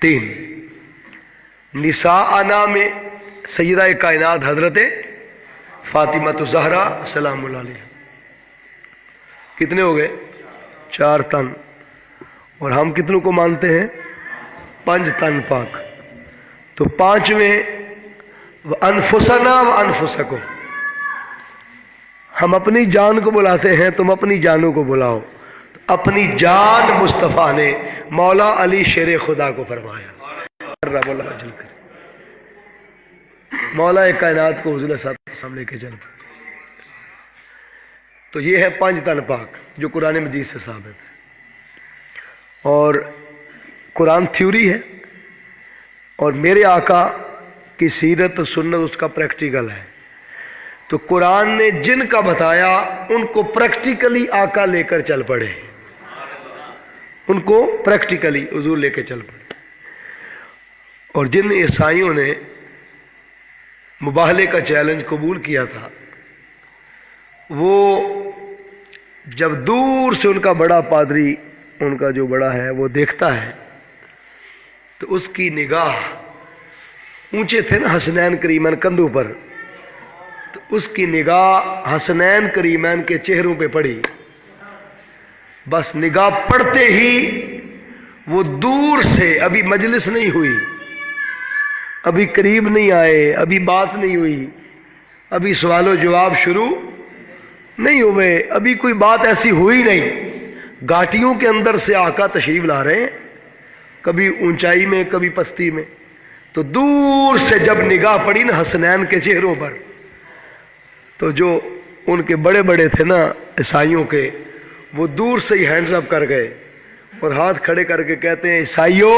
3. نساءنا میں سیدہ کائنات حضرت فاطمہ زہرا سلام اللہ علیہ. کتنے ہو گئے؟ 4 تن. اور ہم کتنوں کو مانتے ہیں؟ 5 تن پاک. تو 5ویں انفسنا و انفسکم، ہم اپنی جان کو بلاتے ہیں، تم اپنی جانوں کو بلاؤ. اپنی جان مصطفیٰ نے مولا علی شیر خدا کو فرمایا. مولا کائنات کو حضور صلی اللہ علیہ وسلم لے کے چل پڑے. تو یہ ہے 5 تن پاک جو قرآن مجید سے ثابت ہے. اور قرآن تھیوری ہے اور میرے آقا کی سیرت و سنت اس کا پریکٹیکل ہے. تو قرآن نے جن کا بتایا ان کو پریکٹیکلی آقا لے کر چل پڑے، ان کو پریکٹیکلی حضور لے کے چل پڑے. اور جن عیسائیوں نے مباہلے کا چیلنج قبول کیا تھا، وہ جب دور سے ان کا بڑا پادری، ان کا جو بڑا ہے وہ دیکھتا ہے تو اس کی نگاہ، اونچے تھے نا حسنین کریمین کندھوں پر، تو اس کی نگاہ حسنین کریمین کے چہروں پہ پڑی. بس نگاہ پڑتے ہی وہ دور سے، ابھی مجلس نہیں ہوئی، ابھی قریب نہیں آئے، ابھی بات نہیں ہوئی، ابھی سوال و جواب شروع نہیں ہوئے، ابھی کوئی بات ایسی ہوئی نہیں. گھاٹیوں کے اندر سے آقا تشریف لا رہے ہیں، کبھی اونچائی میں کبھی پستی میں. تو دور سے جب نگاہ پڑی نا حسنین کے چہروں پر، تو جو ان کے بڑے بڑے تھے نا عیسائیوں کے، وہ دور سے ہی ہینڈز اپ کر گئے اور ہاتھ کھڑے کر کے کہتے ہیں، عیسائیوں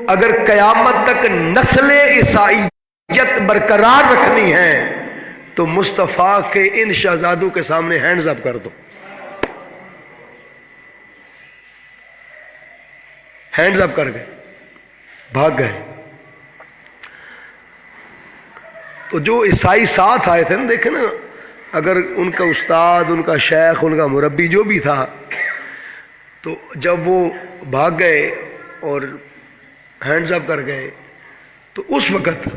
اگر قیامت تک نسل عیسائیت برقرار رکھنی ہے تو مصطفیٰ کے ان شہزادوں کے سامنے ہینڈز اپ کر دو. ہینڈز اپ کر گئے، بھاگ گئے. تو جو عیسائی ساتھ آئے تھے نا، دیکھیں نا، اگر ان کا استاد، ان کا شیخ، ان کا مربی جو بھی تھا، تو جب وہ بھاگ گئے اور ہینڈز اپ کر گئے، تو اس وقت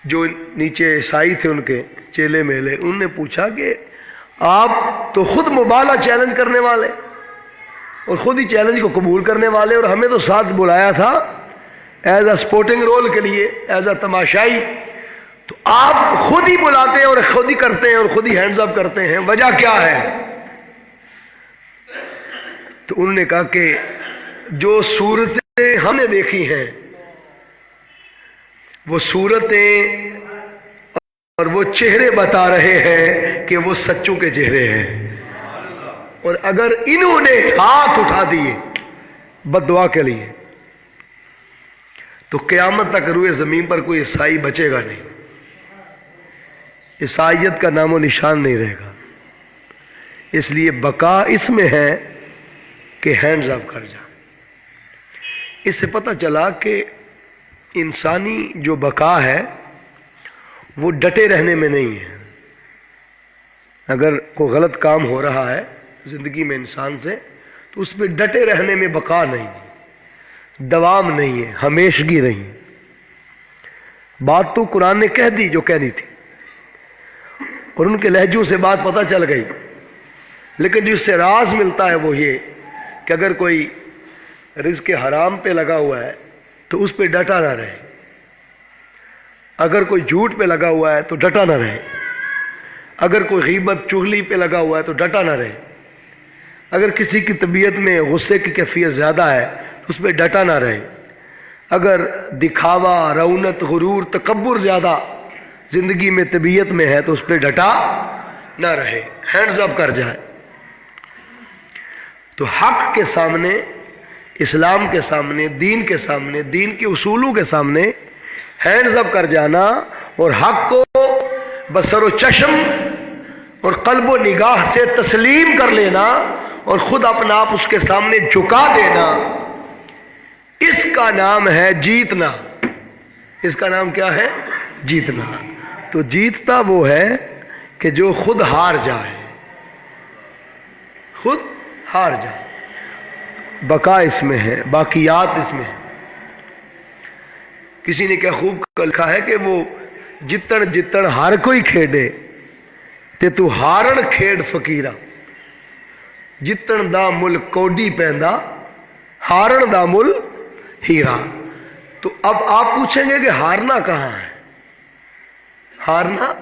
جو نیچے عیسائی تھے ان کے چیلے میلے، انہوں نے پوچھا کہ آپ تو خود مبالغہ چیلنج کرنے والے اور خود ہی چیلنج کو قبول کرنے والے، اور ہمیں تو ساتھ بلایا تھا ایز اے سپورٹنگ رول کے لیے، ایز اے تماشائی، تو آپ خود ہی بلاتے ہیں اور خود ہی کرتے ہیں اور خود ہی ہینڈز اپ کرتے ہیں، وجہ کیا ہے؟ تو انہوں نے کہا کہ جو صورتیں ہم نے دیکھی ہیں، وہ صورتیں اور وہ چہرے بتا رہے ہیں کہ وہ سچوں کے چہرے ہیں. اور اگر انہوں نے ہاتھ اٹھا دیے بد دعا کے لیے تو قیامت تک روئے زمین پر کوئی عیسائی بچے گا نہیں، عیسائیت کا نام و نشان نہیں رہے گا. اس لیے بقا اس میں ہے کہ ہینڈز اپ کر جا. اس سے پتہ چلا کہ انسانی جو بقا ہے وہ ڈٹے رہنے میں نہیں ہے. اگر کوئی غلط کام ہو رہا ہے زندگی میں انسان سے، تو اس پہ ڈٹے رہنے میں بقا نہیں ہے، دوام نہیں ہے، ہمیشگی نہیں ہے. بات تو قرآن نے کہہ دی جو کہنی تھی، اور ان کے لہجوں سے بات پتہ چل گئی، لیکن جو اس سے راز ملتا ہے وہ یہ کہ اگر کوئی رزق حرام پہ لگا ہوا ہے تو اس پہ ڈٹا نہ رہے، اگر کوئی جھوٹ پہ لگا ہوا ہے تو ڈٹا نہ رہے، اگر کوئی غیبت چغلی پہ لگا ہوا ہے تو ڈٹا نہ رہے، اگر کسی کی طبیعت میں غصے کی کیفیت زیادہ ہے تو اس پہ ڈٹا نہ رہے، اگر دکھاوا، رونت، غرور، تکبر زیادہ زندگی میں طبیعت میں ہے تو اس پہ ڈٹا نہ رہے، ہینڈز اپ کر جائے. تو حق کے سامنے، اسلام کے سامنے، دین کے سامنے، دین کے اصولوں کے سامنے ہینڈز اپ کر جانا اور حق کو بصر و چشم اور قلب و نگاہ سے تسلیم کر لینا اور خود اپنا آپ اس کے سامنے جھکا دینا، اس کا نام ہے جیتنا. اس کا نام کیا ہے؟ جیتنا. تو جیتتا وہ ہے کہ جو خود ہار جائے، خود ہار جائے. بقا اس میں ہے، باقیات اس میں ہے. کسی نے کیا خوب لکھا ہے کہ وہ جتن جتن ہر کوئی کھیڈے تے تو ہارن کھیڈ فقیرہ، جتن دا مل کوڈی پیندا ہارن دا مل ہیرا۔ تو اب آپ پوچھیں گے کہ ہارنا کہاں ہے، ہارنا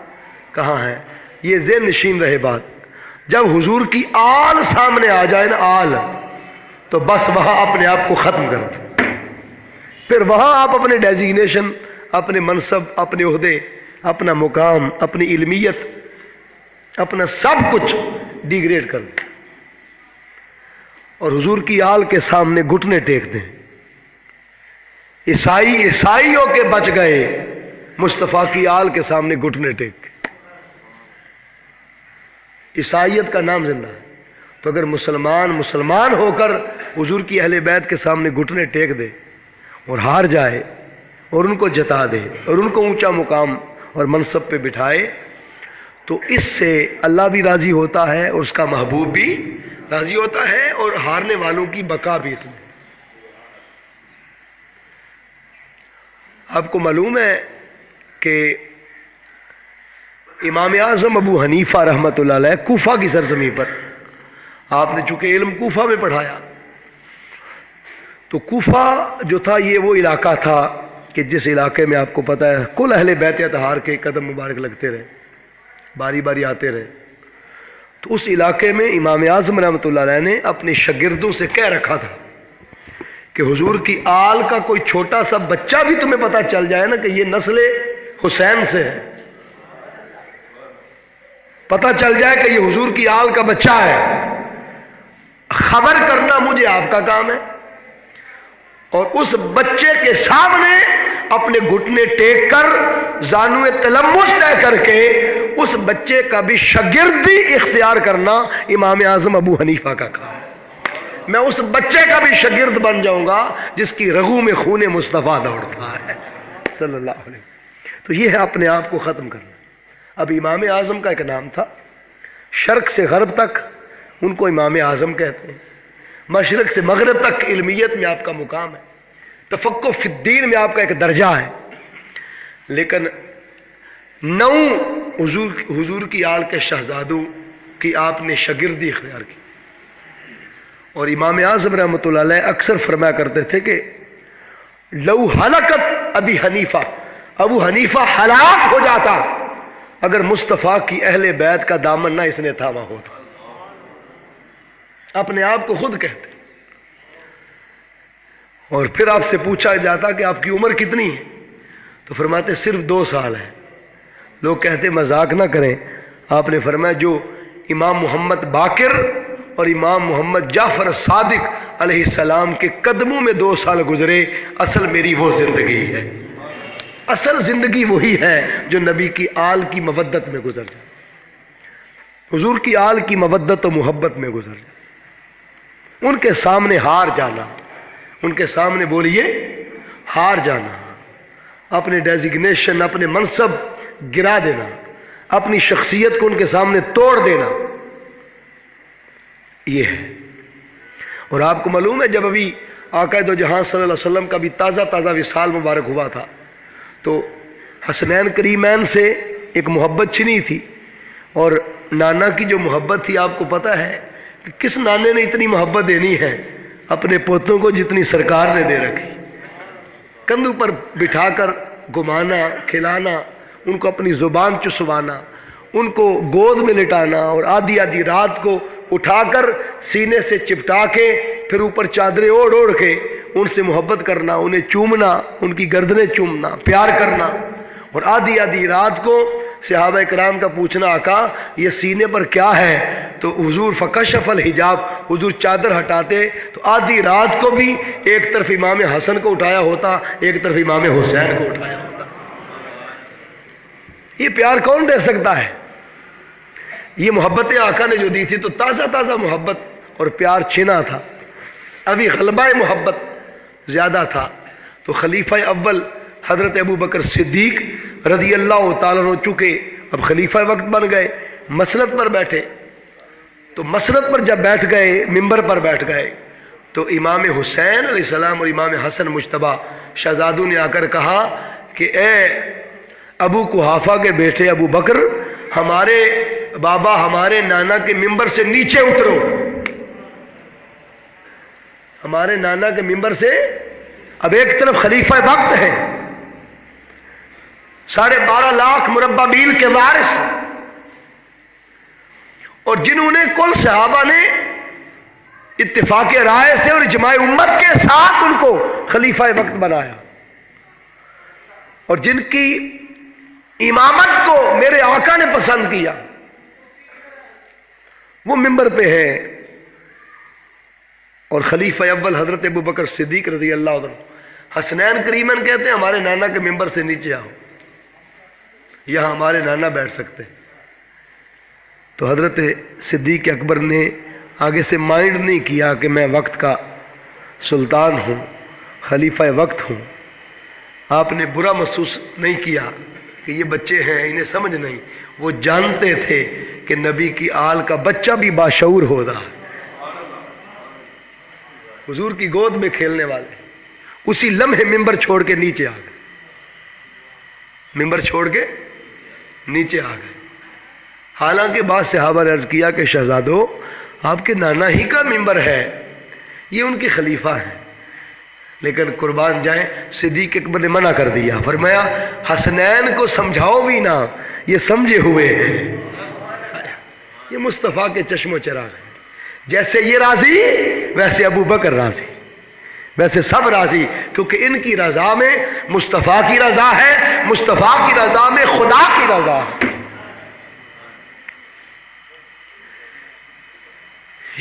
کہاں ہے؟ یہ ذہن نشین رہے بات، جب حضور کی آل سامنے آ جائے نا، آل، تو بس وہاں اپنے آپ کو ختم کر دیں، پھر وہاں آپ اپنے ڈیزیگنیشن، اپنے منصب، اپنے عہدے، اپنا مقام، اپنی علمیت، اپنا سب کچھ ڈیگریڈ کر دیں اور حضور کی آل کے سامنے گھٹنے ٹیک دیں۔ عیسائیوں کے بچ گئے، مصطفیٰ کی آل کے سامنے گھٹنے ٹیک۔ عیسائیت کا نام زندہ ہے، تو اگر مسلمان ہو کر حضور کی اہل بیت کے سامنے گھٹنے ٹیک دے اور ہار جائے اور ان کو جتا دے اور ان کو اونچا مقام اور منصب پہ بٹھائے، تو اس سے اللہ بھی راضی ہوتا ہے اور اس کا محبوب بھی راضی ہوتا ہے، اور ہارنے والوں کی بقا بھی اس میں۔ آپ کو معلوم ہے کہ امام اعظم ابو حنیفہ رحمۃ اللہ علیہ کوفہ کی سرزمین پر، آپ نے چونکہ علم کوفہ میں پڑھایا، تو کوفہ جو تھا یہ وہ علاقہ تھا کہ جس علاقے میں آپ کو پتہ ہے کل اہل بیت اطہار کے قدم مبارک لگتے رہے، باری باری آتے رہے۔ تو اس علاقے میں امام اعظم رحمۃ اللہ علیہ نے اپنے شاگردوں سے کہہ رکھا تھا کہ حضور کی آل کا کوئی چھوٹا سا بچہ بھی تمہیں پتہ چل جائے نا کہ یہ نسل حسین سے ہے، پتہ چل جائے کہ یہ حضور کی آل کا بچہ ہے، خبر کرنا مجھے آپ کا کام ہے، اور اس بچے کے سامنے اپنے گھٹنے ٹیک کر زانوِ تلمس طے کر کے اس بچے کا بھی شاگردی اختیار کرنا امام اعظم ابو حنیفہ کا کام ہے۔ میں اس بچے کا بھی شاگرد بن جاؤں گا جس کی رگوں میں خون مصطفیٰ دوڑتا ہے صلی اللہ علیہ وسلم۔ تو یہ ہے اپنے آپ کو ختم کرنا۔ اب امام اعظم کا ایک نام تھا، شرق سے غرب تک ان کو امام اعظم کہتے ہیں، مشرق سے مغرب تک علمیت میں آپ کا مقام ہے، تفقہ فی الدین میں آپ کا ایک درجہ ہے، لیکن 9 حضور کی آل کے شہزادوں کی آپ نے شاگردی اختیار کی۔ اور امام اعظم رحمۃ اللہ علیہ اکثر فرمایا کرتے تھے کہ لو ہلکت ابو حنیفہ ہلاک ہو جاتا اگر مصطفیٰ کی اہل بیت کا دامن نہ اس نے تھاما ہوتا۔ اپنے آپ کو خود کہتے، اور پھر آپ سے پوچھا جاتا کہ آپ کی عمر کتنی ہے، تو فرماتے صرف 2 سال ہے۔ لوگ کہتے مذاق نہ کریں، آپ نے فرمایا جو امام محمد باقر اور امام محمد جعفر صادق علیہ السلام کے قدموں میں 2 سال گزرے، اصل میری وہ زندگی ہے، اصل زندگی وہی ہے جو نبی کی آل کی مودت میں گزر جائے، حضور کی آل کی مودت و محبت میں گزر جائے، ان کے سامنے ہار جانا، ان کے سامنے بولیے ہار جانا، اپنے ڈیزیگنیشن، اپنے منصب گرا دینا، اپنی شخصیت کو ان کے سامنے توڑ دینا، یہ ہے۔ اور آپ کو معلوم ہے جب ابھی آقا دو جہاں صلی اللہ علیہ وسلم کا بھی تازہ وصال مبارک ہوا تھا، تو حسنین کریمین سے ایک محبت چھنی تھی، اور نانا کی جو محبت تھی آپ کو پتہ ہے کہ کس نانے نے اتنی محبت دینی ہے اپنے پوتوں کو جتنی سرکار نے دے رکھی، کندھوں پر بٹھا کر گھمانا، کھلانا، ان کو اپنی زبان چسوانا، ان کو گود میں لٹانا، اور آدھی رات کو اٹھا کر سینے سے چپٹا کے پھر اوپر چادریں اوڑھ کے ان سے محبت کرنا، انہیں چومنا، ان کی گردنیں چومنا، پیار کرنا، اور آدھی رات کو صحابہ کرام کا پوچھنا آقا یہ سینے پر کیا ہے، تو حضور فکشف الحجاب، حضور چادر ہٹاتے تو آدھی رات کو بھی ایک طرف امام حسن کو اٹھایا ہوتا، ایک طرف امام حسین کو اٹھایا ہوتا۔ یہ پیار کون دے سکتا ہے؟ یہ محبتیں آقا نے جو دی تھی تو تازہ محبت اور پیار چھنا تھا، ابھی غلبہ محبت زیادہ تھا، تو خلیفہ اول حضرت ابو بکر صدیق رضی اللہ تعالیٰ عنہ چونکہ اب خلیفہ وقت بن گئے، مسند پر بیٹھے، تو مسند پر جب بیٹھ گئے، منبر پر بیٹھ گئے، تو امام حسین علیہ السلام اور امام حسن مجتبیٰ شہزادوں نے آ کر کہا کہ اے ابو قحافہ کے بیٹے ابو بکر، ہمارے بابا ہمارے نانا کے ممبر سے نیچے اترو، ہمارے نانا کے ممبر سے۔ اب ایک طرف خلیفہ وقت ہے، 12.5 لاکھ مربع میل کے وارث، اور جنہوں نے کل صحابہ نے اتفاق رائے سے اور اجماع امت کے ساتھ ان کو خلیفہ وقت بنایا، اور جن کی امامت کو میرے آقا نے پسند کیا، وہ ممبر پہ ہے۔ اور خلیفہ اول حضرت ابو بکر صدیق رضی اللہ عنہ حسنین کریمن کہتے ہیں ہمارے نانا کے ممبر سے نیچے آؤ، یہاں ہمارے نانا بیٹھ سکتے۔ تو حضرت صدیق اکبر نے آگے سے مائنڈ نہیں کیا کہ میں وقت کا سلطان ہوں، خلیفہ وقت ہوں۔ آپ نے برا محسوس نہیں کیا کہ یہ بچے ہیں انہیں سمجھ نہیں، وہ جانتے تھے کہ نبی کی آل کا بچہ بھی باشعور ہوگا، حضور کی گود میں کھیلنے والے۔ اسی لمحے ممبر چھوڑ کے نیچے آ گئے، ممبر چھوڑ کے نیچے آ گئے۔ حالانکہ بعض صحابہ نے عرض کیا کہ شہزادو آپ کے نانا ہی کا ممبر ہے، یہ ان کے خلیفہ ہیں، لیکن قربان جائیں صدیق اکبر نے منع کر دیا، فرمایا حسنین کو سمجھاؤ بھی نہ، یہ سمجھے ہوئے ہیں، یہ مصطفیٰ کے چشم و چراغ ہیں، جیسے یہ راضی ویسے ابو بکر راضی، ویسے سب راضی، کیونکہ ان کی رضا میں مصطفیٰ کی رضا ہے، مصطفیٰ کی رضا میں خدا کی رضا ہے۔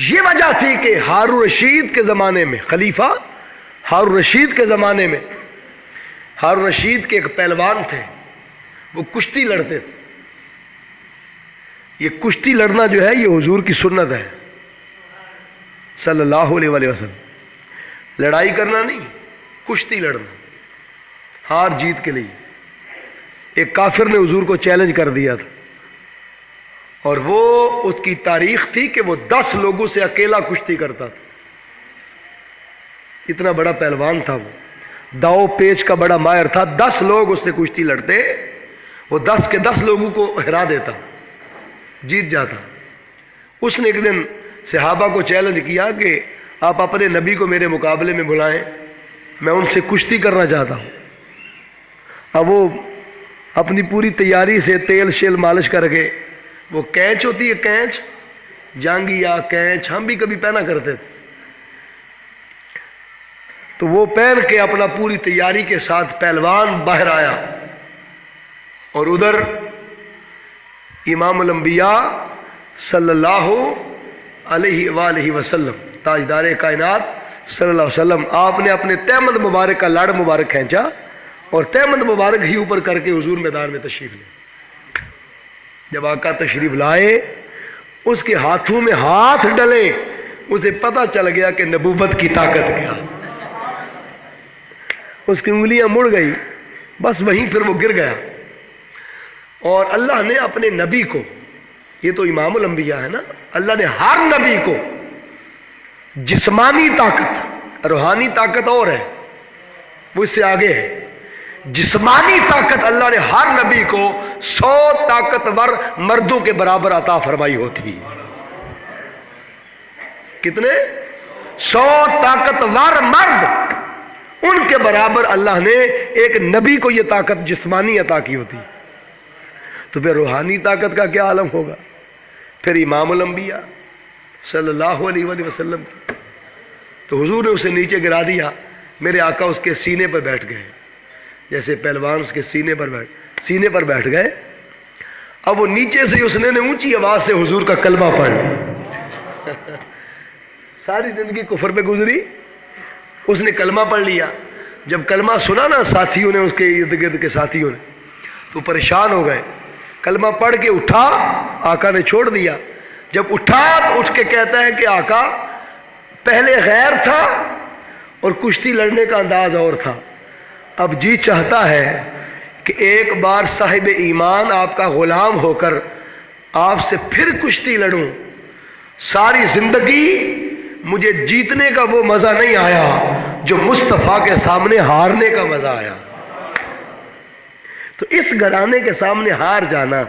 یہ وجہ تھی کہ ہارون رشید کے زمانے میں، خلیفہ ہارون رشید کے زمانے میں، ہارون رشید کے ایک پہلوان تھے، وہ کشتی لڑتے تھے۔ یہ کشتی لڑنا جو ہے یہ حضور کی سنت ہے صلی اللہ علیہ وآلہ وسلم، لڑائی کرنا نہیں، کشتی لڑنا، ہار جیت کے لیے۔ ایک کافر نے حضور کو چیلنج کر دیا تھا، اور وہ اس کی تاریخ تھی کہ وہ 10 لوگوں سے اکیلا کشتی کرتا تھا، اتنا بڑا پہلوان تھا وہ، داؤ پیچ کا بڑا ماہر تھا، 10 لوگ اس سے کشتی لڑتے، وہ 10 کے 10 لوگوں کو ہرا دیتا، جیت جاتا۔ اس نے ایک دن صحابہ کو چیلنج کیا کہ آپ اپنے نبی کو میرے مقابلے میں بلائیں، میں ان سے کشتی کرنا چاہتا ہوں۔ اب وہ اپنی پوری تیاری سے تیل شیل مالش کر کے، وہ کینچ ہوتی ہے، کینچ جانگیا کینچ ہم بھی کبھی پہنا کرتے تھے، تو وہ پہن کے اپنا پوری تیاری کے ساتھ پہلوان باہر آیا، اور ادھر امام الانبیاء صلی اللہ علیہ وآلہ وسلم، تاجدار کائنات صلی اللہ علیہ وسلم، آپ نے اپنے تہمد مبارک کا لڑ مبارک کھینچا اور تہمد مبارک ہی اوپر کر کے حضور میدان میں تشریف لے۔ جب آقا تشریف لائے، اس کے ہاتھوں میں ہاتھ ڈلے، اسے پتہ چل گیا کہ نبوت کی طاقت کیا، اس کی انگلیاں مڑ گئی، بس وہیں پھر وہ گر گیا۔ اور اللہ نے اپنے نبی کو، یہ تو امام الانبیاء ہے نا، اللہ نے ہر نبی کو جسمانی طاقت، روحانی طاقت اور ہے، وہ اس سے آگے ہے، جسمانی طاقت اللہ نے ہر نبی کو 100 طاقتور مردوں کے برابر عطا فرمائی ہوتی۔ کتنے؟ 100 طاقتور مرد، ان کے برابر اللہ نے ایک نبی کو یہ طاقت جسمانی عطا کی ہوتی، تو پھر روحانی طاقت کا کیا عالم ہوگا؟ پھر امام الانبیاء صلی اللہ علیہ وآلہ وسلم، تو حضور نے اسے نیچے گرا دیا، میرے آقا اس کے سینے پر بیٹھ گئے، جیسے پہلوان اس کے سینے پر بیٹھ گئے۔ اب وہ نیچے سے اس نے اونچی آواز سے حضور کا کلمہ پڑھ، ساری زندگی کفر پہ گزری، اس نے کلمہ پڑھ لیا۔ جب کلمہ سنا نا ساتھیوں نے، اس کے ارد گرد کے ساتھیوں نے، تو پریشان ہو گئے۔ کلمہ پڑھ کے اٹھا، آقا نے چھوڑ دیا۔ جب اٹھا تو اٹھ کے کہتا ہے کہ آقا پہلے غیر تھا اور کشتی لڑنے کا انداز اور تھا، اب جی چاہتا ہے کہ ایک بار صاحب ایمان آپ کا غلام ہو کر آپ سے پھر کشتی لڑوں۔ ساری زندگی مجھے جیتنے کا وہ مزہ نہیں آیا جو مصطفیٰ کے سامنے ہارنے کا مزہ آیا. تو اس گھرانے کے سامنے ہار جانا،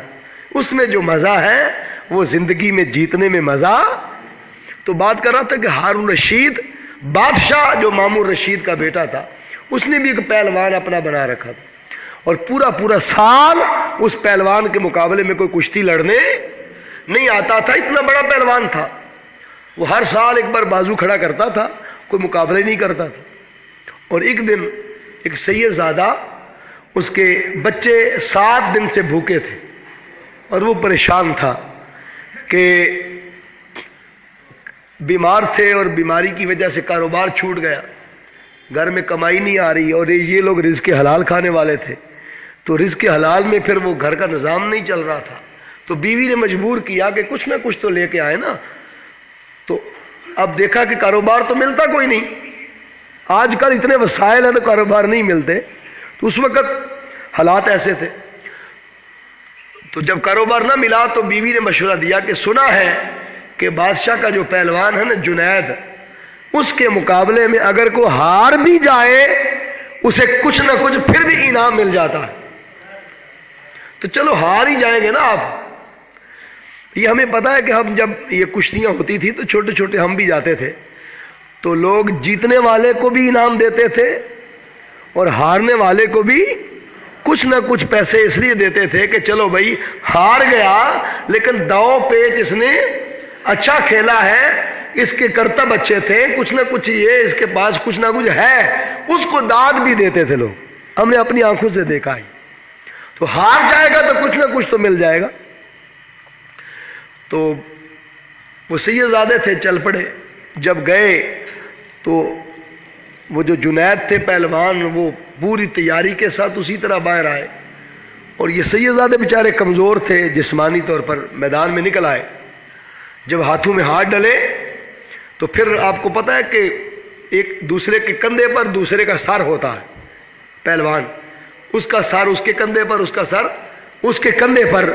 اس میں جو مزہ ہے وہ زندگی میں جیتنے میں مزہ. تو بات کر رہا تھا کہ ہارون رشید بادشاہ جو مامون رشید کا بیٹا تھا، اس نے بھی ایک پہلوان اپنا بنا رکھا تھا، اور پورا سال اس پہلوان کے مقابلے میں کوئی کشتی لڑنے نہیں آتا تھا. اتنا بڑا پہلوان تھا، وہ ہر سال ایک بار بازو کھڑا کرتا تھا، کوئی مقابلہ نہیں کرتا تھا. اور ایک دن ایک سید زادہ، اس کے بچے 7 دن سے بھوکے تھے اور وہ پریشان تھا کہ بیمار تھے اور بیماری کی وجہ سے کاروبار چھوٹ گیا، گھر میں کمائی نہیں آ رہی، اور یہ لوگ رزق حلال کھانے والے تھے. تو رزق حلال میں پھر وہ گھر کا نظام نہیں چل رہا تھا. تو بیوی نے مجبور کیا کہ کچھ نہ کچھ تو لے کے آئے نا. تو اب دیکھا کہ کاروبار تو ملتا کوئی نہیں، آج کل اتنے وسائل ہیں تو کاروبار نہیں ملتے. تو اس وقت حالات ایسے تھے. تو جب کاروبار نہ ملا تو بیوی نے مشورہ دیا کہ سنا ہے کہ بادشاہ کا جو پہلوان ہے نا جنید، اس کے مقابلے میں اگر کوئی ہار بھی جائے اسے کچھ نہ کچھ پھر بھی انعام مل جاتا ہے. تو چلو ہار ہی جائیں گے نا آپ. یہ ہمیں پتا ہے کہ ہم جب یہ کشتیاں ہوتی تھی تو چھوٹے چھوٹے ہم بھی جاتے تھے، تو لوگ جیتنے والے کو بھی انعام دیتے تھے اور ہارنے والے کو بھی کچھ نہ کچھ پیسے اس لیے دیتے تھے کہ چلو بھائی ہار گیا لیکن داؤ پیچ اس نے اچھا کھیلا ہے، اس کے کرتب اچھے تھے، کچھ نہ کچھ یہ اس کے پاس کچھ نہ کچھ ہے، اس کو داد بھی دیتے تھے لوگ. ہم نے اپنی آنکھوں سے دیکھا ہے. تو ہار جائے گا تو کچھ نہ کچھ تو مل جائے گا. تو وہ سید زادے تھے، چل پڑے. جب گئے تو وہ جو جنید تھے پہلوان، وہ پوری تیاری کے ساتھ اسی طرح باہر آئے، اور یہ سید زادے بیچارے کمزور تھے جسمانی طور پر، میدان میں نکل آئے. جب ہاتھوں میں ہاتھ ڈلے تو پھر آپ کو پتہ ہے کہ ایک دوسرے کے کندھے پر دوسرے کا سر ہوتا ہے. پہلوان اس کا سر اس کے کندھے پر، اس کا سر اس کے کندھے پر.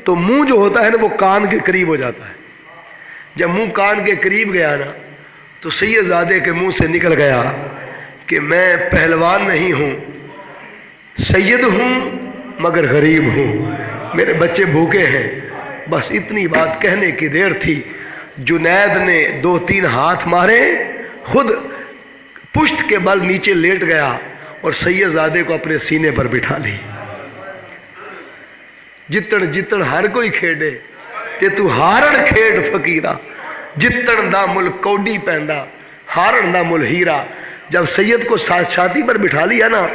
تو منہ جو ہوتا ہے نا وہ کان کے قریب ہو جاتا ہے. جب منہ کان کے قریب گیا نا تو سید زادے کے منہ سے نکل گیا کہ میں پہلوان نہیں ہوں، سید ہوں مگر غریب ہوں، میرے بچے بھوکے ہیں. بس اتنی بات کہنے کی دیر تھی. جنید نے 2-3 ہاتھ مارے، خود پشت کے بل نیچے لیٹ گیا اور سید زادے کو اپنے سینے پر بٹھا لی. جتن جتن ہر کوئی کھیڈے تے تو ہارن کھیڈ فقیرہ، جتن دا مل کوڈی پیندا ہارن دا مل ہیرا. جب سید کو چھاتی پر بٹھا لیا نا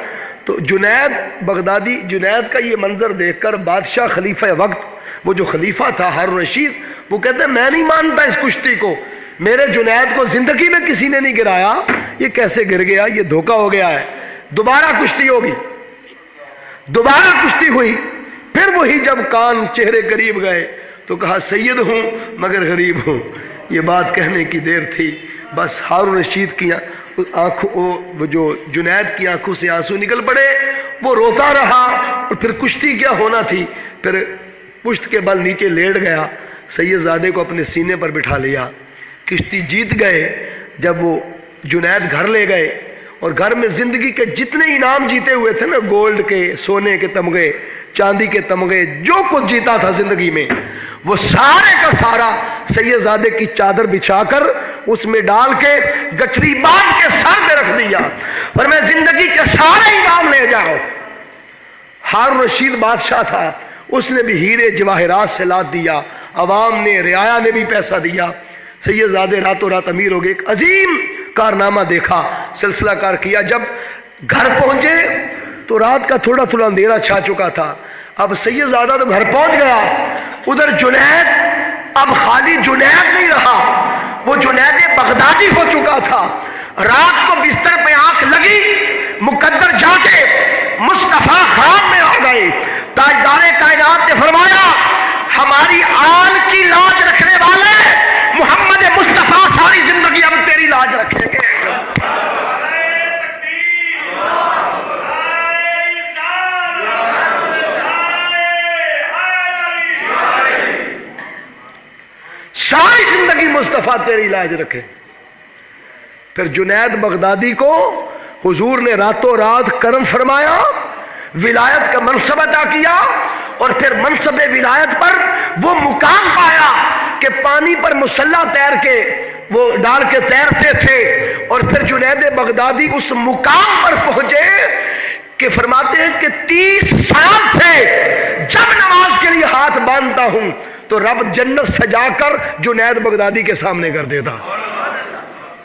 تو جنید بغدادی، جنید کا یہ منظر دیکھ کر بادشاہ خلیفہ وقت، وہ جو خلیفہ تھا ہارون رشید، وہ کہتے ہیں میں نہیں مانتا اس کشتی کو، میرے جنید کو زندگی میں کسی نے نہیں گرایا، یہ کیسے گر گیا، یہ دھوکہ ہو گیا ہے. دوبارہ کشتی ہوگی. دوبارہ کشتی ہوئی. پھر وہی جب کان چہرے قریب گئے تو کہا سید ہوں مگر غریب ہوں. یہ بات کہنے کی دیر تھی. بس ہارون رشید کی آنکھوں، وہ جو جنید کی آنکھوں سے آنسو نکل پڑے. وہ روتا رہا اور پھر کشتی کیا ہونا تھی، پھر پشت کے بل نیچے لیٹ گیا، سید زادے کو اپنے سینے پر بٹھا لیا. کشتی جیت گئے. جب وہ جنید گھر لے گئے اور گھر میں زندگی کے جتنے انعام جیتے ہوئے تھے نا، گولڈ کے، سونے کے تمغے، چاندی کے تمغے، جو کچھ جیتا تھا زندگی میں، وہ سارے کا سارا سید زادے کی چادر بچھا کر اس میں ڈال کے گٹھری باندھ کے سر پہ رکھ دیا، پر میں زندگی کے سارے انعام لے جاؤ. ہارون رشید بادشاہ تھا، اس نے بھی ہیرے جواہرات سے لاد دیا، عوام نے، رعایا نے بھی پیسہ دیا. سید زادے راتوں رات امیر ہو گئے. ایک عظیم کارنامہ دیکھا، سلسلہ کار کیا. جب گھر پہنچے تو رات کا تھوڑا تھوڑا اندھیرا چھا چکا تھا. اب سید زادہ تو گھر پہنچ گیا، ادھر جنید اب خالی جنید نہیں رہا، وہ جنید بغدادی ہو چکا تھا. رات کو بستر پہ آنکھ لگی، مقدر جا کے مصطفیٰ خواب میں آ گئے. تاجدار کائنات نے فرمایا ہماری آن کی لاج رکھنے والے محمد مصطفیٰ ساری زندگی اب تیری لاج رکھیں گے. ساری زندگی مصطفیٰ تیری لاج رکھے. پھر جنید بغدادی کو حضور نے راتوں رات کرم فرمایا، ولایت کا منصب عطا کیا، اور پھر منصب ولایت پر وہ مقام پایا کہ پانی پر مسلح تیر کے وہ ڈال کے تیرتے تھے، اور پھر جنید بغدادی اس مقام پر پہنچے کہ فرماتے ہیں کہ 30 سال سے جب نماز کے لیے ہاتھ باندھتا ہوں تو رب جنت سجا کر جنید بغدادی کے سامنے کر دیتا۔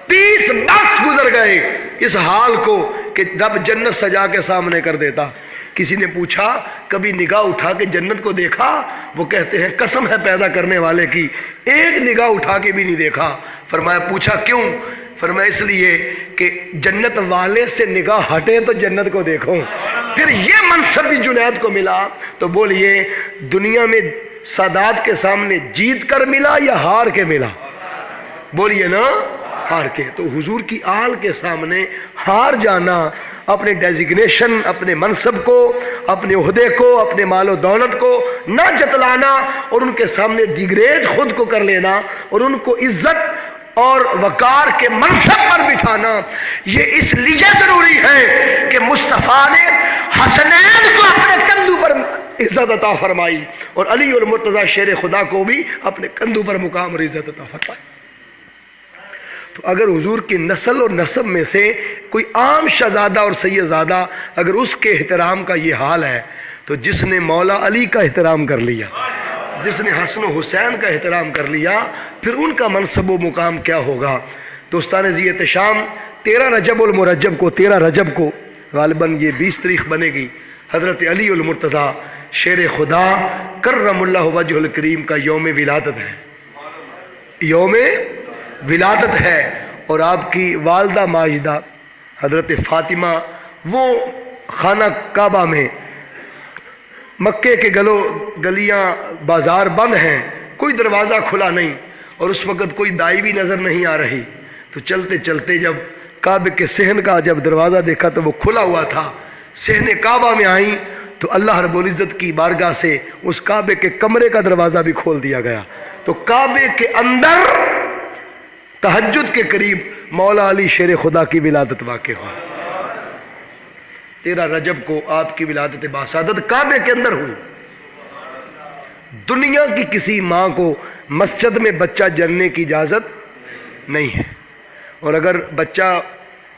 30 برس گزر گئے اس حال کو کہ رب جنت سجا کے سامنے کر دیتا۔ کسی نے پوچھا کبھی نگاہ اٹھا کے جنت کو دیکھا؟ وہ کہتے ہیں قسم ہے پیدا کرنے والے کی ایک نگاہ اٹھا کے بھی نہیں دیکھا۔ فرمایا پوچھا کیوں؟ فرمایا اس لیے کہ جنت والے سے نگاہ ہٹے تو جنت کو دیکھو۔ پھر یہ منصب بھی جنید کو ملا، تو بولیے دنیا میں سادات کے سامنے جیت کر ملا یا ہار کے ملا؟ بولیے نا، ہار کے۔ تو حضور کی آل کے سامنے ہار جانا، اپنے ڈیزگنیشن، اپنے منصب کو، اپنے عہدے کو، اپنے مال و دولت کو نہ جتلانا اور ان کے سامنے ڈیگریڈ خود کو کر لینا اور ان کو عزت اور وقار کے منصب پر بٹھانا، یہ اس لیے ضروری ہے کہ مصطفیٰ نے حسنین کو اپنے کندھوں پر عزت عطا فرمائی اور علی المرتضیٰ شیر خدا کو بھی اپنے کندھوں پر مقام اور عزت عطا فرمائی۔ تو اگر حضور کی نسل اور نسب میں سے کوئی عام شہزادہ اور سیدزادہ اگر اس کے احترام کا یہ حال ہے، تو جس نے مولا علی کا احترام کر لیا، جس نے حسن و حسین کا احترام کر لیا، پھر ان کا منصب و مقام کیا ہوگا؟ دوستان ذی احتشام، 13 رجب المرجب کو، 13 رجب کو غالباً یہ 20 تاریخ بنے گی، حضرت علی المرتضیٰ شیر خدا کرم اللہ وجہ الکریم کا یوم ولادت ہے، یوم ولادت ہے۔ اور آپ کی والدہ ماجدہ حضرت فاطمہ وہ خانہ کعبہ میں، مکے کے گلیاں بازار بند ہیں، کوئی دروازہ کھلا نہیں، اور اس وقت کوئی دائی بھی نظر نہیں آ رہی، تو چلتے چلتے جب کعبے کے صحن کا جب دروازہ دیکھا تو وہ کھلا ہوا تھا، صحن کعبہ میں آئیں تو اللہ رب العزت کی بارگاہ سے اس کعبے کے کمرے کا دروازہ بھی کھول دیا گیا، تو کعبے کے اندر تہجد کے قریب مولا علی شیر خدا کی ولادت واقع ہوئی۔ 13 رجب کو آپ کی ولادت باسعادت کعبے کے اندر ہوئی۔ دنیا کی کسی ماں کو مسجد میں بچہ جننے کی اجازت نہیں ہے، اور اگر بچہ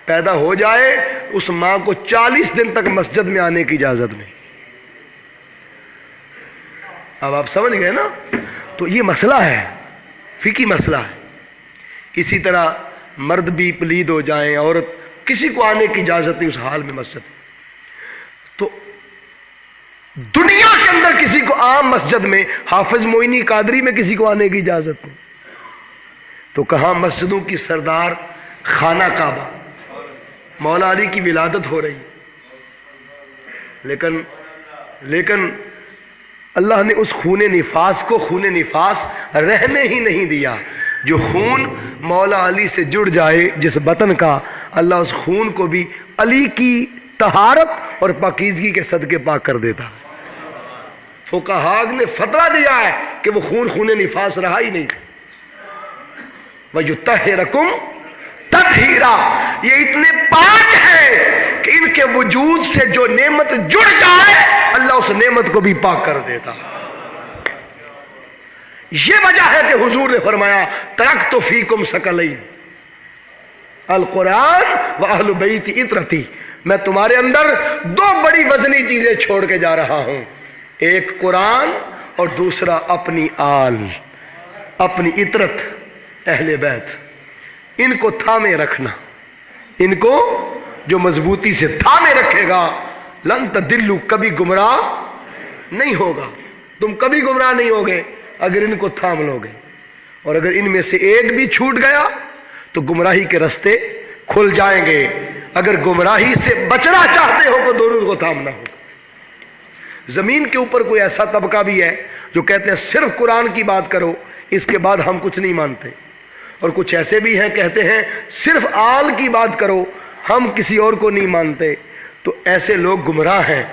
پیدا ہو جائے اس ماں کو 40 دن تک مسجد میں آنے کی اجازت نہیں۔ اب آپ سمجھ گئے نا؟ تو یہ مسئلہ ہے، فقہی مسئلہ ہے۔ اسی طرح مرد بھی پلید ہو جائیں، عورت، کسی کو آنے کی اجازت نہیں اس حال میں مسجد۔ تو دنیا کے اندر کسی کو عام مسجد میں، حافظ معینی قادری میں کسی کو آنے کی اجازت نہیں، تو کہاں مسجدوں کی سردار خانہ کعبہ، مولا علی کی ولادت ہو رہی۔ لیکن اللہ نے اس خون نفاس کو خون نفاس رہنے ہی نہیں دیا۔ جو خون مولا علی سے جڑ جائے جس وطن کا، اللہ اس خون کو بھی علی کی طہارت اور پاکیزگی کے صدقے پاک کر دیتا۔ فقہاء نے فتویٰ دیا ہے کہ وہ خون نفاس رہا ہی نہیں۔ وَيُطَهِّرَكُمْ تَطْهِيرًا، یہ اتنے پاک ہیں کہ ان کے وجود سے جو نعمت جڑ جائے اللہ اس نعمت کو بھی پاک کر دیتا۔ یہ وجہ ہے کہ حضور نے فرمایا ترکت فیکم ثقلین القرآن واہل بیت عطرتی، میں تمہارے اندر 2 بڑی وزنی چیزیں چھوڑ کے جا رہا ہوں، ایک قرآن اور دوسرا اپنی آل، اپنی عطرت، اہل بیت۔ ان کو تھامے رکھنا، ان کو جو مضبوطی سے تھامے رکھے گا لن تدلوا، کبھی گمراہ نہیں ہوگا، تم کبھی گمراہ نہیں ہوگے اگر ان کو تھام لو گے۔ اور اگر ان میں سے ایک بھی چھوٹ گیا تو گمراہی کے رستے کھل جائیں گے۔ اگر گمراہی سے بچنا چاہتے ہو تو دونوں کو تھامنا ہوگا۔ زمین کے اوپر کوئی ایسا طبقہ بھی ہے جو کہتے ہیں صرف قرآن کی بات کرو، اس کے بعد ہم کچھ نہیں مانتے، اور کچھ ایسے بھی ہیں کہتے ہیں صرف آل کی بات کرو، ہم کسی اور کو نہیں مانتے۔ تو ایسے لوگ گمراہ ہیں۔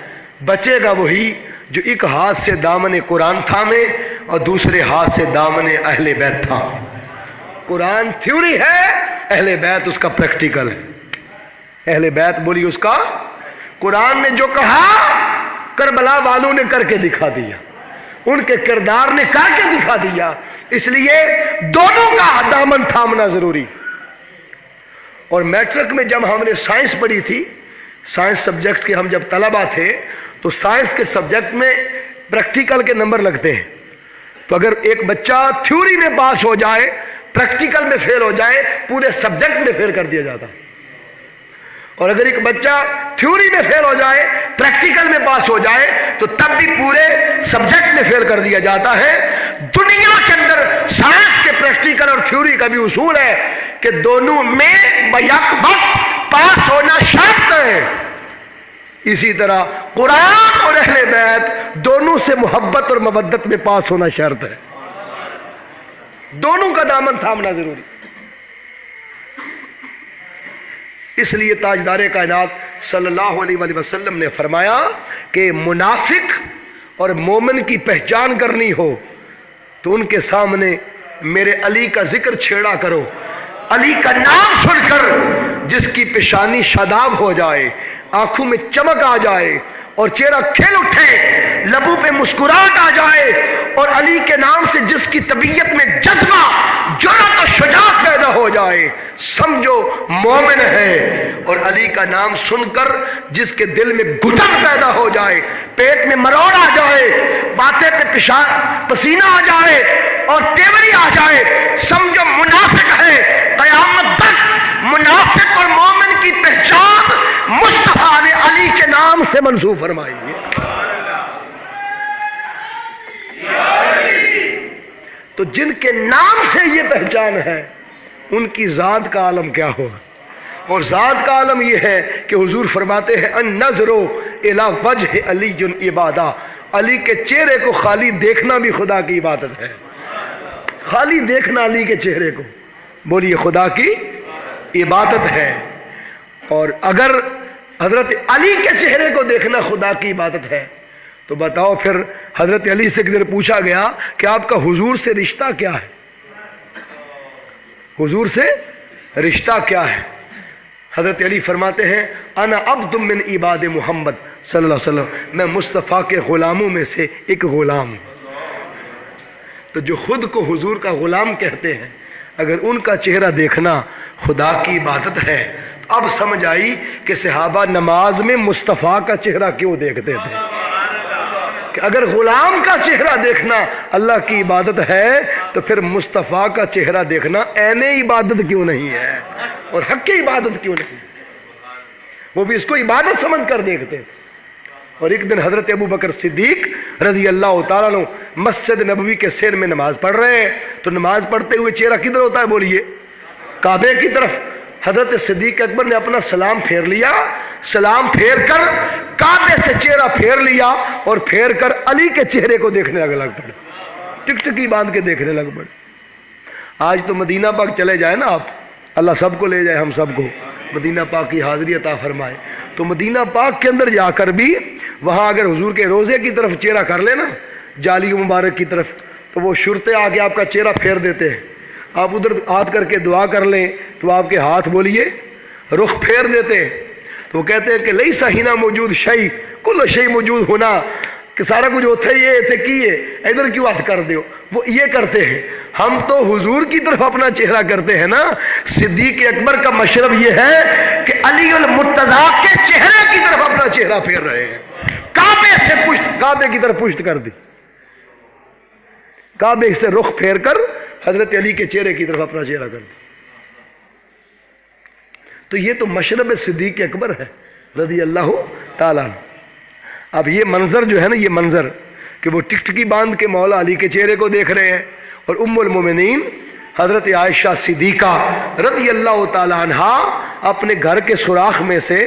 بچے گا وہی جو ایک ہاتھ سے دامن قرآن تھامے اور دوسرے ہاتھ سے دامن اہل بیت تھامے۔ قرآن تھیوری ہے، اہل بیت اس کا پریکٹیکل ہے. اہل بیت بولی اس کا قرآن نے جو کہا کربلا والوں نے کر کے دکھا دیا, ان کے کردار نے کر کے دکھا دیا. اس لیے دونوں کا دامن تھامنا ضروری. اور میٹرک میں جب ہم نے سائنس پڑھی تھی, سائنس سبجیکٹ کے ہم جب طلبہ تھے, تو سائنس کے سبجیکٹ میں پریکٹیکل کے نمبر لگتے ہیں. تو اگر ایک بچہ تھیوری میں پاس ہو جائے, پریکٹیکل میں فیل ہو جائے, پورے سبجیکٹ میں فیل کر دیا جاتا. اور اگر ایک بچہ تھیوری میں فیل ہو جائے, پریکٹیکل میں پاس ہو جائے, تو تب بھی پورے سبجیکٹ میں فیل کر دیا جاتا ہے. دنیا کے اندر سائنس کے پریکٹیکل اور تھیوری کا بھی اصول ہے کہ دونوں میں بیک وقت پاس ہونا شرط ہے. اسی طرح قرآن اور اہل بیت دونوں سے محبت اور مودت میں پاس ہونا شرط ہے. دونوں کا دامن تھامنا ضروری. اس لیے تاجدار کائنات صلی اللہ علیہ وآلہ وسلم نے فرمایا کہ منافق اور مومن کی پہچان کرنی ہو تو ان کے سامنے میرے علی کا ذکر چھیڑا کرو. علی کا نام سن کر جس کی پیشانی شاداب ہو جائے, آنکھوں میں چمک آ جائے اور چہرہ کھل اٹھے, لبوں پہ مسکراہٹ آ جائے, اور علی کے نام سے جس کی طبیعت میں جذبہ, جرأت اور شجاعت پیدا ہو جائے, سمجھو مومن ہے. اور علی کا نام سن کر جس کے دل میں گھٹن پیدا ہو جائے, پیٹ میں مروڑ آ جائے, باتیں پہ پسینہ آ جائے اور تیوری آ جائے, سمجھو منافق ہے. قیامت تک منافق اور مومن کی پہچان مصطفیٰ نے علی کے نام سے منسوب فرمائی ہے. تو جن کے نام سے یہ پہچان ہے ان کی ذات کا عالم کیا ہوگا. اور ذات کا عالم یہ ہے کہ حضور فرماتے ہیں ان نظرو الی وجہ علی جن عبادہ, علی کے چہرے کو خالی دیکھنا بھی خدا کی عبادت ہے. خالی دیکھنا علی کے چہرے کو, بولیے خدا کی عبادت ہے. اور اگر حضرت علی کے چہرے کو دیکھنا خدا کی عبادت ہے تو بتاؤ پھر حضرت علی سے کدھر پوچھا گیا کہ آپ کا حضور سے رشتہ کیا ہے, حضور سے رشتہ کیا ہے. حضرت علی فرماتے ہیں انا عبد من عباد محمد صلی اللہ علیہ وسلم, میں مصطفیٰ کے غلاموں میں سے ایک غلام ہوں. تو جو خود کو حضور کا غلام کہتے ہیں, اگر ان کا چہرہ دیکھنا خدا کی عبادت ہے, تو اب سمجھ آئی کہ صحابہ نماز میں مصطفیٰ کا چہرہ کیوں دیکھتے تھے. کہ اگر غلام کا چہرہ دیکھنا اللہ کی عبادت ہے تو پھر مصطفیٰ کا چہرہ دیکھنا عین عبادت کیوں نہیں ہے, اور حق کی عبادت کیوں نہیں. وہ بھی اس کو عبادت سمجھ کر دیکھتے. اور ایک دن حضرت ابو بکر صدیق رضی اللہ تعالیٰ عنہ مسجد نبوی کے سیر میں نماز پڑھ رہے ہیں, تو نماز پڑھتے ہوئے چہرہ کدھر ہوتا ہے, بولیے کعبے کی طرف. حضرت صدیق اکبر نے اپنا سلام پھیر لیا, سلام پھیر کر کعبے سے چہرہ پھیر لیا اور پھیر کر علی کے چہرے کو دیکھنے لگ پڑے, ٹکٹکی باندھ کے دیکھنے لگ پڑے. آج تو مدینہ پاک چلے جائے نا آپ, اللہ سب کو لے جائے, ہم سب کو مدینہ پاک کی حاضری عطا فرمائے. تو مدینہ پاک کے اندر جا کر بھی وہاں اگر حضور کے روزے کی طرف چہرہ کر لیں نا, جالی مبارک کی طرف, تو وہ شرطے آ کے آپ کا چہرہ پھیر دیتے ہیں. آپ ادھر ہاتھ کر کے دعا کر لیں تو آپ کے ہاتھ بولیے رخ پھیر دیتے ہیں. تو وہ کہتے ہیں کہ لئی سہینا موجود شئی کل شئی موجود ہونا, کہ سارا کچھ ہوتا ہی ہے کیے, ادھر کیوں ہاتھ کر دیو. وہ یہ کرتے ہیں. ہم تو حضور کی طرف اپنا چہرہ کرتے ہیں نا. صدیق اکبر کا مشرب یہ ہے کہ علی المرتضیٰ کے چہرے کی طرف اپنا چہرہ پھیر رہے ہیں, کعبے سے پشت, کعبے کی طرف پشت کر دی, کعبے سے رخ پھیر کر حضرت علی کے چہرے کی طرف اپنا چہرہ کر دی. تو یہ تو مشرب صدیق اکبر ہے رضی اللہ تعالیٰ. اب یہ منظر جو ہے نا, یہ منظر کہ وہ ٹکٹکی باندھ کے مولا علی کے چہرے کو دیکھ رہے ہیں, اور ام المومنین حضرت عائشہ صدیقہ رضی اللہ تعالیٰ عنہا اپنے گھر کے سوراخ میں سے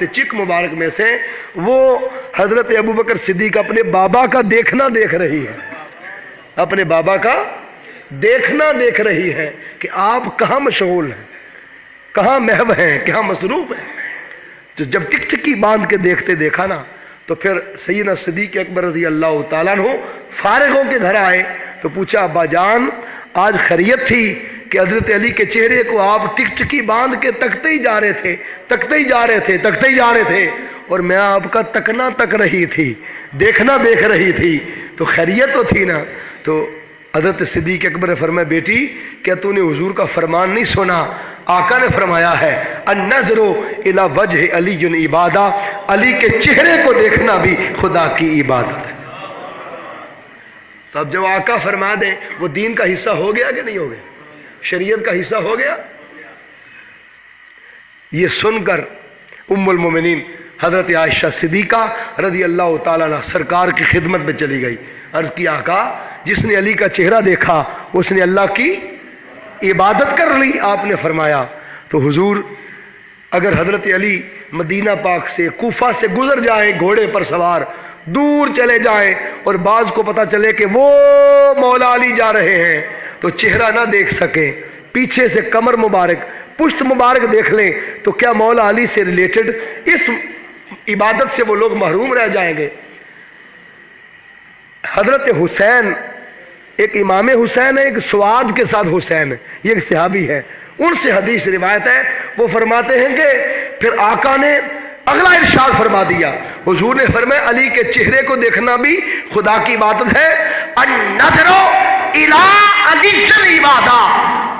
چک مبارک میں سے وہ حضرت ابوبکر صدیق اپنے بابا کا دیکھنا دیکھ رہی ہے, اپنے بابا کا دیکھنا دیکھ رہی ہے کہ آپ کہاں مشغول ہیں, کہاں محو ہیں, کہاں مصروف ہیں. تو جب ٹکٹکی باندھ کے دیکھتے دیکھا نا, تو پھر سیدنا صدیق اکبر رضی اللہ تعالیٰ عنہ فارغ ہو کے گھر آئے. تو پوچھا ابا جان آج خیریت تھی کہ حضرت علی کے چہرے کو آپ ٹک ٹکی باندھ کے تکتے ہی جا رہے تھے اور میں آپ کا تکنا تک رہی تھی، دیکھنا دیکھ رہی تھی، تو خیریت تو تھی نا۔ تو حضرت صدیق اکبر نے فرمایا بیٹی کیا تو نے حضور کا فرمان نہیں سنا؟ آقا نے فرمایا ہے النظر الی وجہ علی عبادہ، علی کے چہرے کو دیکھنا بھی خدا کی عبادت ہے۔ تو اب جب آقا فرما دیں وہ دین کا حصہ ہو گیا کہ نہیں ہو گیا؟ شریعت کا حصہ ہو گیا۔ یہ سن کر ام المومنین حضرت عائشہ صدیقہ رضی اللہ تعالیٰ عنہ سرکار کی خدمت میں چلی گئی، عرض کی آقا جس نے علی کا چہرہ دیکھا اس نے اللہ کی عبادت کر لی۔ آپ نے فرمایا تو حضور اگر حضرت علی مدینہ پاک سے کوفہ سے گزر جائیں گھوڑے پر سوار، دور چلے جائیں اور بعض کو پتہ چلے کہ وہ مولا علی جا رہے ہیں تو چہرہ نہ دیکھ سکیں، پیچھے سے کمر مبارک پشت مبارک دیکھ لیں، تو کیا مولا علی سے ریلیٹڈ اس عبادت سے وہ لوگ محروم رہ جائیں گے؟ حضرت حسین، ایک امام حسین ہے، ایک سواد کے ساتھ حسین ہے، یہ ایک صحابی ہے، ان سے حدیث روایت ہے، وہ فرماتے ہیں کہ پھر آقا نے اگلا ارشاد فرما دیا، حضور نے فرمایا علی کے چہرے کو دیکھنا بھی خدا کی عبادت ہے، النظر الی علی عبادہ،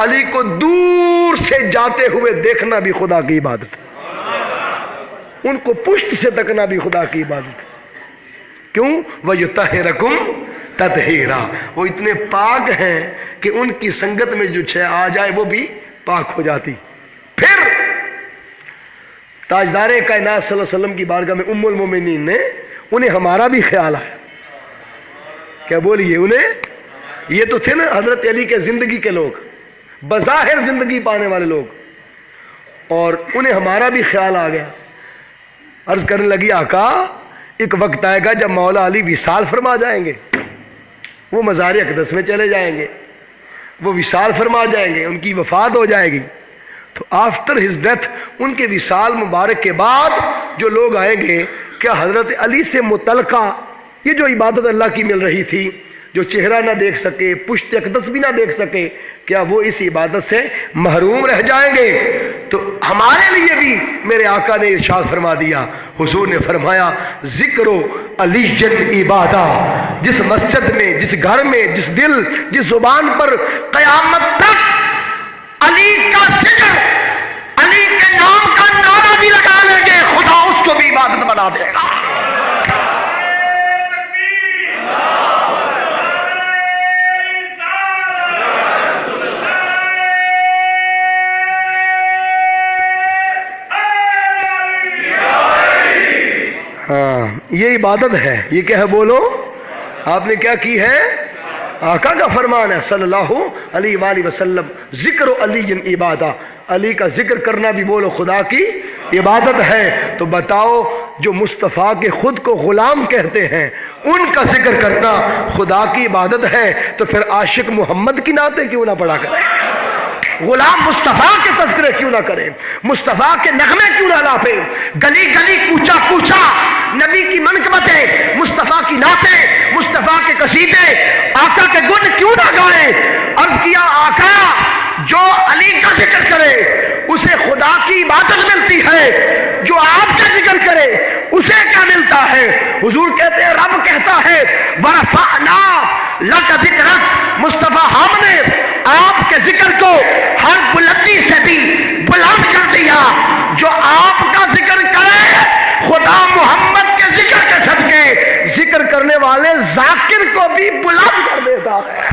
علی کو دور سے جاتے ہوئے دیکھنا بھی خدا کی عبادت ہے، ان کو پشت سے تکنا بھی خدا کی عبادت ہے۔ کیوں؟ وَيُطَهِّرَكُمْ تَطْهِيرًا، وہ اتنے پاک ہیں کہ ان کی سنگت میں جو چھ آ جائے وہ بھی پاک ہو جاتی۔ پھر تاجدار کائنات صلی اللہ علیہ وسلم کی بارگاہ میں ام المومنین نے انہیں ہمارا بھی خیال آیا، کیا بولیے انہیں؟ یہ تو تھے نا حضرت علی کے زندگی کے لوگ، بظاہر زندگی پانے والے لوگ، اور انہیں ہمارا بھی خیال آ گیا۔ عرض کرنے لگی آقا ایک وقت آئے گا جب مولا علی وصال فرما جائیں گے، وہ مزار اقدس میں چلے جائیں گے، وہ وصال فرما جائیں گے، ان کی وفات ہو جائے گی، تو آفٹر ہز ڈیتھ ان کے وصال مبارک کے بعد جو لوگ آئیں گے، کیا حضرت علی سے متعلقہ یہ جو عبادت اللہ کی مل رہی تھی، جو چہرہ نہ دیکھ سکے، پشت اقدس بھی نہ دیکھ سکے، کیا وہ اس عبادت سے محروم رہ جائیں گے؟ تو ہمارے لیے بھی میرے آقا نے ارشاد فرما دیا، حضور نے فرمایا ذکر علی عبادہ، جس مسجد میں، جس گھر میں، جس دل، جس زبان پر قیامت تک علی کا ذکر، علی کے نام کا نعرہ بھی لگا لیں گے، خدا اس کو بھی عبادت بنا دے گا۔ ہاں یہ عبادت ہے، یہ کیا ہے بولو؟ آپ نے کیا کی ہے؟ آقا کا فرمان ہے صلی اللہ علیہ وآلہ وسلم، ذکر علی عبادہ، علی کا ذکر کرنا بھی بولو خدا کی عبادت ہے۔ تو بتاؤ جو مصطفیٰ کے خود کو غلام کہتے ہیں ان کا ذکر کرنا خدا کی عبادت ہے، تو پھر عاشق محمد کی نعتیں کیوں نہ پڑھا کریں؟ غلام مصطفیٰ کے تذکرے کیوں نہ کریں؟ مصطفیٰ کے نغمے کیوں نہ لاپیں؟ گلی گلی کوچا کوچا نبی کی منقبتیں، مصطفیٰ کی نعتیں، مصطفیٰ کے قصیدے، آقا کے گن کیوں نہ گائیں؟ عرض کیا آقا جو علی کا ذکر کرے اسے خدا کی عبادت ملتی ہے، جو آپ کا ذکر کرے اسے کیا ملتا ہے؟ حضور کہتے ہیں، رب کہتا ہے وَرَفَعْنَا لَكَ ذِكْرَكَ، مصطفیٰ ہم نے آپ کے ذکر کو ہر بلندی سے بھی بلند کر دیا۔ جو آپ کا ذکر کرے خدا محمد کے ذکر کے صدقے ذکر کرنے والے ذاکر کو بھی بلند کر دیتا ہے۔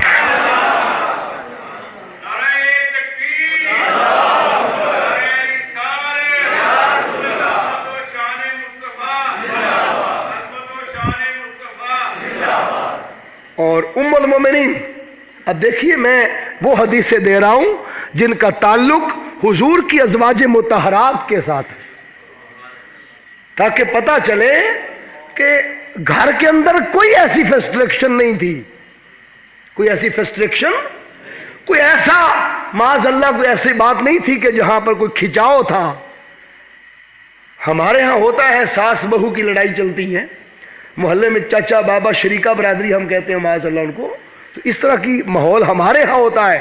اور ام المومنین، اب دیکھیے میں وہ حدیثیں دے رہا ہوں جن کا تعلق حضور کی ازواج مطہرات کے ساتھ، تاکہ پتہ چلے کہ گھر کے اندر کوئی ایسی فیسٹریکشن نہیں تھی، کوئی ایسی فیسٹریکشن، کوئی ایسا معاذ اللہ کوئی ایسی بات نہیں تھی کہ جہاں پر کوئی کھچاؤ تھا۔ ہمارے ہاں ہوتا ہے ساس بہو کی لڑائی چلتی ہے، محلے میں چاچا بابا شریکہ برادری ہم کہتے ہیں معاذ اللہ ان کو، تو اس طرح کی ماحول ہمارے ہاں ہوتا ہے،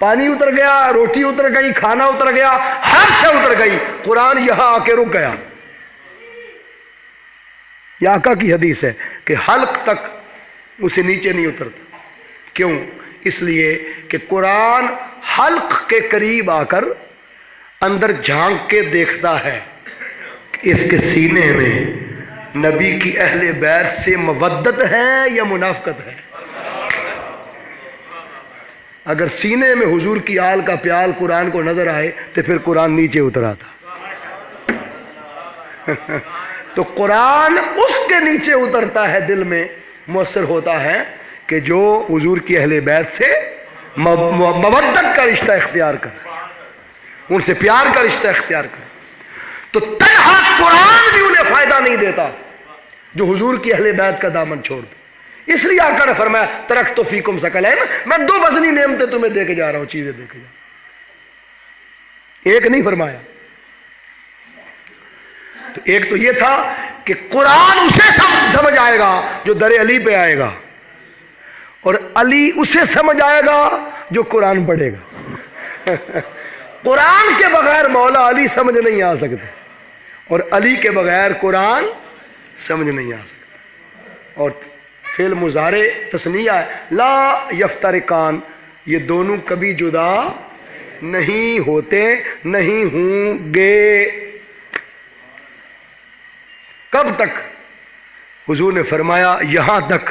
پانی اتر گیا، روٹی اتر گئی، کھانا اتر گیا، ہر شے اتر گئی، قرآن یہاں آ کے رک گیا۔ یہ آقا کی حدیث ہے کہ حلق تک اسے نیچے نہیں اترتا۔ کیوں؟ اس لیے کہ قرآن حلق کے قریب آ کر اندر جھانک کے دیکھتا ہے کہ اس کے سینے میں نبی کی اہل بیت سے مودت ہے یا منافقت ہے۔ اگر سینے میں حضور کی آل کا پیال قرآن کو نظر آئے تو پھر قرآن نیچے اتر آتا۔ تو قرآن اس کے نیچے اترتا ہے، دل میں مؤثر ہوتا ہے کہ جو حضور کی اہل بیت سے مودت کا رشتہ اختیار کر، ان سے پیار کا رشتہ اختیار کر۔ تو تنہا قرآن بھی انہیں فائدہ نہیں دیتا جو حضور کی اہل بیت کا دامن چھوڑ دے۔ اس لیے آقا نے فرمایا ترکت فیکم ثقلین، میں دو وزنی نعمتیں تمہیں دے کے جا رہا ہوں، چیزیں دے کے جا رہا ہوں، ایک نہیں فرمایا۔ تو ایک تو یہ تھا کہ قرآن اسے سمجھ آئے گا جو در علی پہ آئے گا، اور علی اسے سمجھ آئے گا جو قرآن پڑھے گا۔ قرآن کے بغیر مولا علی سمجھ نہیں آ سکتے، اور علی کے بغیر قرآن سمجھ نہیں آ سکتا۔ اور فعل مضارع تثنیہ ہے، لا یفترقان، یہ دونوں کبھی جدا نہیں ہوتے، نہیں ہوں گے۔ کب تک؟ حضور نے فرمایا یہاں تک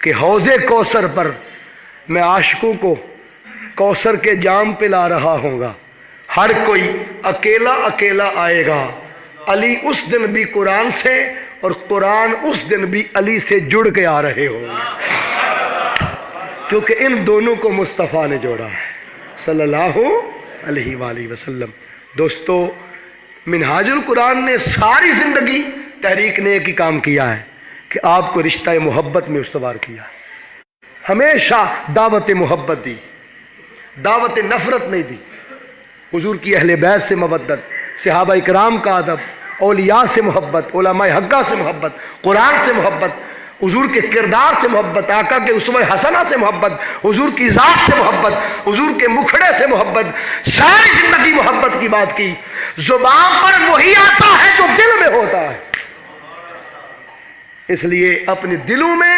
کہ حوض کوثر پر میں عاشقوں کو کوثر کے جام پلا رہا ہوں گا، ہر کوئی اکیلا اکیلا آئے گا، علی اس دن بھی قرآن سے اور قرآن اس دن بھی علی سے جڑ کے آ رہے ہوں گے، کیونکہ ان دونوں کو مصطفیٰ نے جوڑا ہے صلی اللہ علیہ وآلہ وسلم۔ دوستو، منہاج القرآن نے ساری زندگی تحریک نے ایک ہی کام کیا ہے کہ آپ کو رشتہ محبت میں استوار کیا، ہمیشہ دعوت محبت دی، دعوت نفرت نہیں دی۔ حضور کی اہل بیت سے مودت، صحابہ اکرام کا ادب، اولیاء سے محبت، علماء حقہ سے محبت، قرآن سے محبت، حضور کے کردار سے محبت، آقا کے اسوہ حسنہ سے محبت، حضور کی ذات سے محبت، حضور کے مکھڑے سے محبت، ساری زندگی محبت کی بات کی۔ زبان پر وہی آتا ہے جو دل میں ہوتا ہے، اس لیے اپنے دلوں میں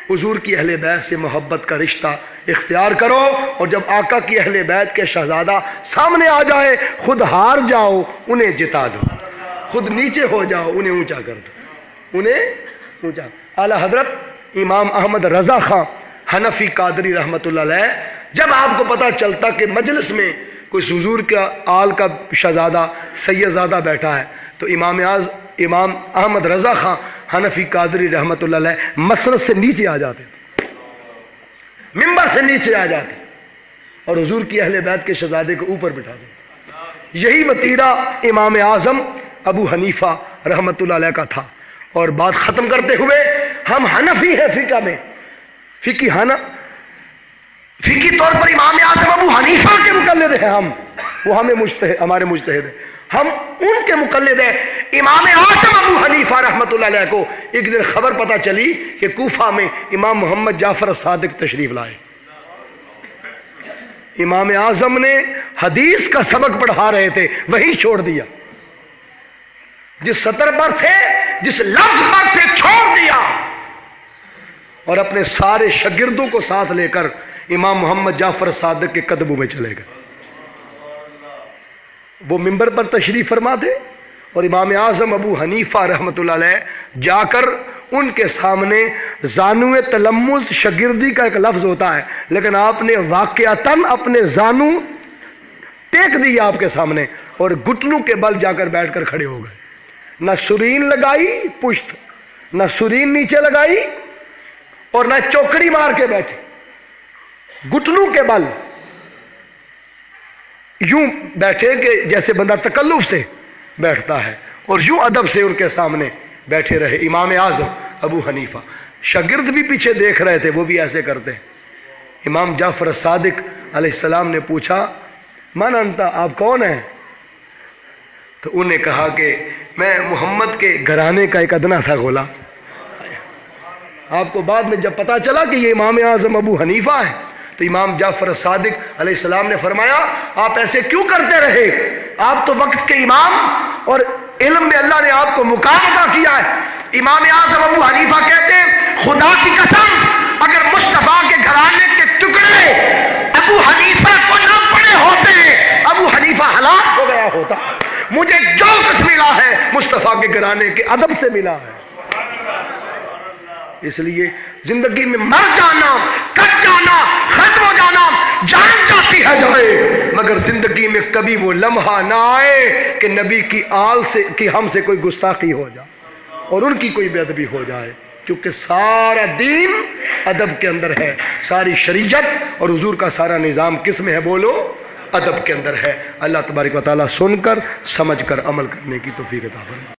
حضور کی اہل بیت سے محبت کا رشتہ اختیار کرو، اور جب آقا کی اہل بیت کے شہزادہ سامنے آ جائے خود ہار جاؤ، انہیں جتا دو، خود نیچے ہو جاؤ، انہیں اونچا کر دو، انہیں اونچا۔ اعلیٰ حضرت امام احمد رضا خان حنفی قادری رحمۃ اللہ علیہ، جب آپ کو پتہ چلتا کہ مجلس میں کوئی حضور کا آل کا شہزادہ سیدزادہ بیٹھا ہے، تو امام احمد رضا خان حنفی قادری رحمۃ اللہ علیہ مسند سے نیچے آ جاتے تھے، ممبر سے نیچے آ جاتے اور حضور کی اہل بیت کے شہزادے کو اوپر بٹھا دیتے۔ یہی وتیرہ امام اعظم ابو حنیفہ رحمۃ اللہ علیہ کا تھا۔ اور بات ختم کرتے ہوئے، ہم حنفی ہیں فقہ میں، فقی طور پر امام اعظم ابو حنیفہ کے مقلد ہیں ہم، وہ ہمیں ہمارے مجتہد ہیں، ہم ان کے مقلد ہیں۔ امام اعظم ابو حنیفہ رحمۃ اللہ علیہ کو ایک دن خبر پتہ چلی کہ کوفہ میں امام محمد جعفر الصادق تشریف لائے۔ امام اعظم نے حدیث کا سبق پڑھا رہے تھے، وہی چھوڑ دیا، جس سطر پر تھے، جس لفظ پر تھے، چھوڑ دیا، اور اپنے سارے شاگردوں کو ساتھ لے کر امام محمد جعفر صادق کے قدموں میں چلے گئے۔ وہ منبر پر تشریف فرما تھے، اور امام اعظم ابو حنیفہ رحمۃ اللہ علیہ جا کر ان کے سامنے زانو تلمذ شاگردی کا ایک لفظ ہوتا ہے، لیکن آپ نے واقعتاً اپنے زانو ٹیک دی آپ کے سامنے، اور گھٹنوں کے بل جا کر بیٹھ کر کھڑے ہو گئے، نہ سرین لگائی پشت، نہ سرین نیچے لگائی، اور نہ چوکڑی مار کے بیٹھے، گھٹنوں کے بل یوں بیٹھے کہ جیسے بندہ تکلف سے بیٹھتا ہے، اور یوں ادب سے ان کے سامنے بیٹھے رہے امام اعظم ابو حنیفہ۔ شاگرد بھی پیچھے دیکھ رہے تھے، وہ بھی ایسے کرتے۔ امام جعفر صادق علیہ السلام نے پوچھا من انتا، آپ کون ہیں؟ تو انہوں نے کہا کہ میں محمد کے گھرانے کا ایک ادنا سا غلام۔ آپ کو بعد میں جب پتا چلا کہ یہ امام اعظم ابو حنیفہ ہے، تو امام جعفر صادق علیہ السلام نے فرمایا آپ ایسے کیوں کرتے رہے؟ آپ تو وقت کے امام اور علم میں اللہ نے آپ کو مقام عطا کیا ہے۔ امام اعظم ابو حنیفہ کہتے ہیں خدا کی قسم اگر مصطفیٰ کے گھرانے کے ٹکڑے ابو حنیفہ کو نہ پڑے ہوتے ابو حنیفہ ہلاک ہو گیا ہوتا۔ مجھے جو کچھ ملا ہے مصطفیٰ کے گھرانے کے ادب سے ملا ہے۔ اس لیے زندگی میں مر جانا، کٹ جانا، ختم ہو جانا، جان جاتی ہے جائے، مگر زندگی میں کبھی وہ لمحہ نہ آئے کہ نبی کی آل سے کہ ہم سے کوئی گستاخی ہو جائے اور ان کی کوئی بے ادبی ہو جائے، کیونکہ سارا دین ادب کے اندر ہے، ساری شریعت اور حضور کا سارا نظام کس میں ہے؟ بولو، ادب کے اندر ہے۔ اللہ تبارک و تعالیٰ سن کر سمجھ کر عمل کرنے کی توفیق عطا فرمائے۔